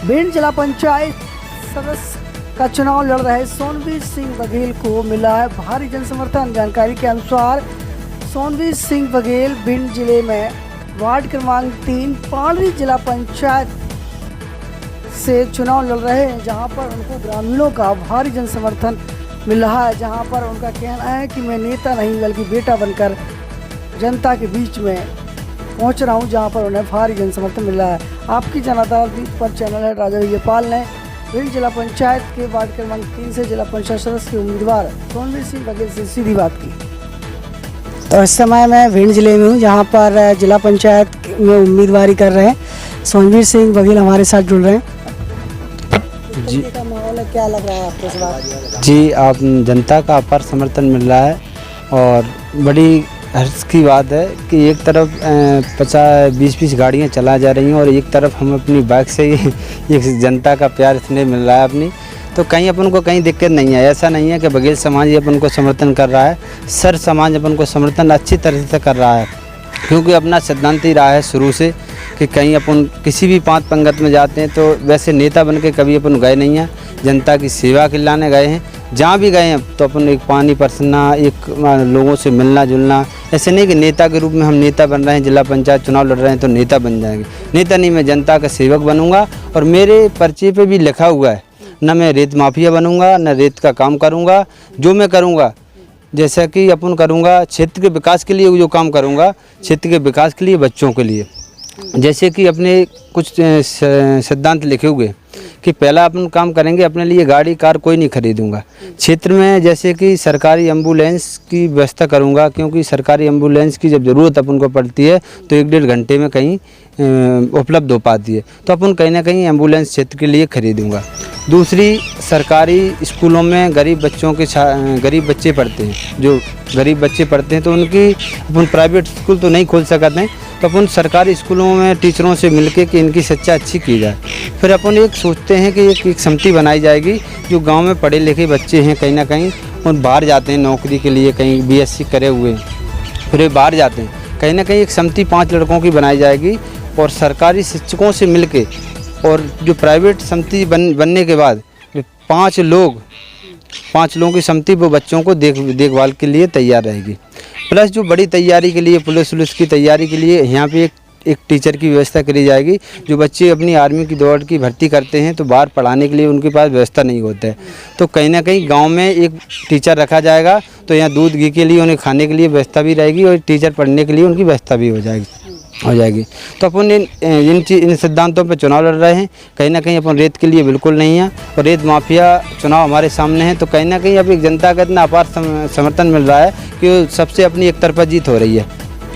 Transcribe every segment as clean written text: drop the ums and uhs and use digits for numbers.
भिंड जिला पंचायत सदस्य का चुनाव लड़ रहे सोनवीर सिंह बघेल को मिला है भारी जनसमर्थन। जानकारी के अनुसार सोनवीर सिंह बघेल भिंड जिले में वार्ड क्रमांक 3 पांडरी जिला पंचायत से चुनाव लड़ रहे हैं, जहां पर उनको ग्रामीणों का भारी जनसमर्थन मिल रहा है। जहां पर उनका कहना है कि मैं नेता नहीं बल्कि बेटा बनकर जनता के बीच में पहुंच रहा हूं, जहां पर उन्हें भारी जनसमर्थन मिल रहा है। आपकी जन अदालत पर चैनल है राजा विजयपाल ने भिंड जिला पंचायत के वार्ड क्रमांक 3 से जिला पंचायत सदस्य के उम्मीदवार सोनवीर सिंह बघेल से सीधी बात की। तो इस समय मैं भिंड जिले में हूँ, जहाँ पर जिला पंचायत में उम्मीदवारी कर रहे हैं सोनवीर सिंह बघेल हमारे साथ जुड़ रहे हैं। जी का माहौल है, क्या लग रहा है आपको इस बार? जी, आप जनता का अपार समर्थन मिल रहा है और बड़ी हर्ष की बात है कि एक तरफ 50-20 गाड़ियाँ चला जा रही हैं और एक तरफ हम अपनी बाइक से ही एक जनता का प्यार इतने मिल रहा है अपनी, तो कहीं अपन को कहीं दिक्कत नहीं है। ऐसा नहीं है कि बघेल समाज ही अपन को समर्थन कर रहा है, सर समाज अपन को समर्थन अच्छी तरह से कर रहा है, क्योंकि अपना सिद्धांत ही रहा है शुरू से कि कहीं अपन किसी भी पांच पंगत में जाते हैं तो वैसे नेता बन के कभी अपन गए नहीं हैं, जनता की सेवा के लाने गए हैं। जहाँ भी गए हैं तो अपन एक पानी परसना, एक लोगों से मिलना जुलना, ऐसे नहीं कि नेता के रूप में हम नेता बन रहे हैं, जिला पंचायत चुनाव लड़ रहे हैं तो नेता बन जाएंगे। नेता नहीं, मैं जनता का सेवक बनूंगा। और मेरे पर्चे पे भी लिखा हुआ है, न मैं रेत माफिया बनूंगा, न रेत का काम करूंगा। जो मैं करूंगा, जैसा कि अपन करूंगा क्षेत्र के विकास के लिए, जो काम करूंगा क्षेत्र के विकास के लिए, बच्चों के लिए। जैसे कि अपने कुछ सिद्धांत लिखे हुए कि पहला अपन काम करेंगे, अपने लिए गाड़ी कार कोई नहीं खरीदूंगा। क्षेत्र में जैसे कि सरकारी एम्बुलेंस की व्यवस्था करूंगा, क्योंकि सरकारी एम्बुलेंस की जब ज़रूरत अपन को पड़ती है तो 1-1.5 घंटे में कहीं उपलब्ध हो पाती है, तो अपन कहीं ना कहीं एम्बुलेंस क्षेत्र के लिए खरीदूंगा। दूसरी, सरकारी स्कूलों में गरीब बच्चे पढ़ते हैं, जो गरीब बच्चे पढ़ते हैं तो उनकी अपन प्राइवेट स्कूल तो नहीं खोल सकते हैं, तो अपन सरकारी स्कूलों में टीचरों से मिलके कि इनकी शिक्षा अच्छी की जाए। फिर अपन एक सोचते हैं कि एक समिति बनाई जाएगी, जो गांव में पढ़े लिखे बच्चे हैं कहीं ना कहीं और बाहर जाते हैं नौकरी के लिए, कहीं BSc करे हुए फिर वे बाहर जाते हैं, कहीं ना कहीं एक समिति 5 लड़कों की बनाई जाएगी और सरकारी शिक्षकों से मिलके, और जो प्राइवेट समिति बनने के बाद 5 लोगों की समिति वो बच्चों को देखभाल के लिए तैयार रहेगी। प्लस जो बड़ी तैयारी के लिए, पुलिस की तैयारी के लिए यहाँ पे एक टीचर की व्यवस्था करी जाएगी। जो बच्चे अपनी आर्मी की दौड़ की भर्ती करते हैं तो बाहर पढ़ाने के लिए उनके पास व्यवस्था नहीं होता है, तो कहीं ना कहीं गांव में एक टीचर रखा जाएगा, तो यहाँ दूध घी के लिए, उन्हें खाने के लिए व्यवस्था भी रहेगी और टीचर पढ़ने के लिए उनकी व्यवस्था भी हो जाएगी। तो अपन इन सिद्धांतों पर चुनाव लड़ रहे हैं। कहीं ना कहीं अपन रेत के लिए बिल्कुल नहीं है, और रेत माफिया चुनाव हमारे सामने है, तो कहीं ना कहीं अब एक जनता का इतना अपार समर्थन मिल रहा है कि सबसे अपनी एक तरफा जीत हो रही है।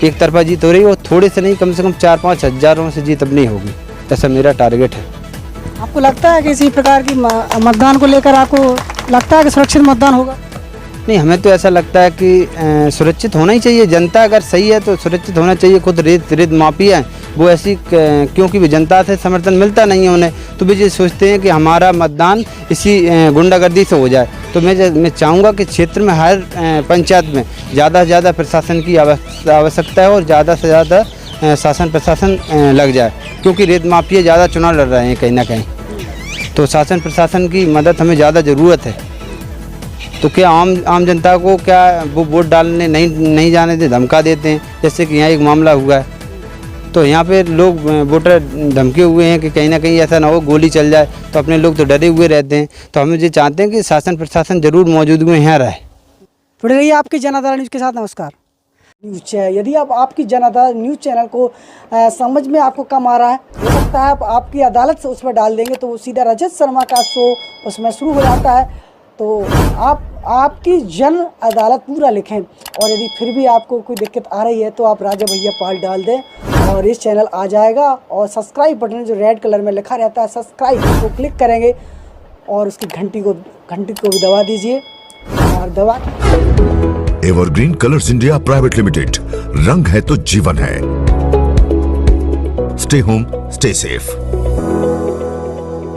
एक तरफा जीत हो रही है और थोड़े से नहीं, कम से कम 4-5 हज़ारों से जीत अपनी होगी, ऐसा मेरा टारगेट है। आपको लगता है कि इसी प्रकार की मतदान को लेकर आपको लगता है कि सुरक्षित मतदान होगा? नहीं, हमें तो ऐसा लगता है कि सुरक्षित होना ही चाहिए। जनता अगर सही है तो सुरक्षित होना चाहिए। खुद रेत माफिया है वो ऐसी, क्योंकि भी जनता से समर्थन मिलता नहीं है उन्हें, तो वे ये सोचते हैं कि हमारा मतदान इसी गुंडागर्दी से हो जाए। तो मैं चाहूँगा कि क्षेत्र में हर पंचायत में ज़्यादा से ज़्यादा प्रशासन की आवश्यकता है और ज़्यादा से ज़्यादा शासन प्रशासन लग जाए, क्योंकि रेत माफिया ज़्यादा चुनाव लड़ रहे हैं कहीं ना कहीं, तो शासन प्रशासन की मदद हमें ज़्यादा ज़रूरत है। तो क्या आम जनता को क्या वो वोट डालने नहीं जाने दे, धमका देते हैं, जैसे कि यहाँ एक मामला हुआ है, तो यहाँ पे लोग वोटर धमके हुए हैं कि कहीं ना कहीं ऐसा ना हो गोली चल जाए, तो अपने लोग तो डरे हुए रहते हैं। तो हम ये चाहते हैं कि शासन प्रशासन जरूर मौजूदगी में यहाँ रहे। जुड़े रहिए आपकी जन अदालत न्यूज़ के साथ। नमस्कार। यदि आप आपकी जन अदालत न्यूज़ चैनल को समझ में आपको कम आ रहा है, हो सकता है आप आपकी अदालत से उस पर डाल देंगे तो सीधा रजत शर्मा का शो उसमें शुरू हो जाता है, तो आप आपकी जन अदालत पूरा लिखें। और यदि फिर भी आपको कोई दिक्कत आ रही है तो आप राजा भैया पाल डाल दें और इस चैनल आ जाएगा। और सब्सक्राइब बटन जो रेड कलर में लिखा रहता है, सब्सक्राइब को क्लिक करेंगे और उसकी घंटी को भी दबा दीजिए और दबा। Evergreen colours India private limited, रंग है तो जीवन है। Stay home, stay safe.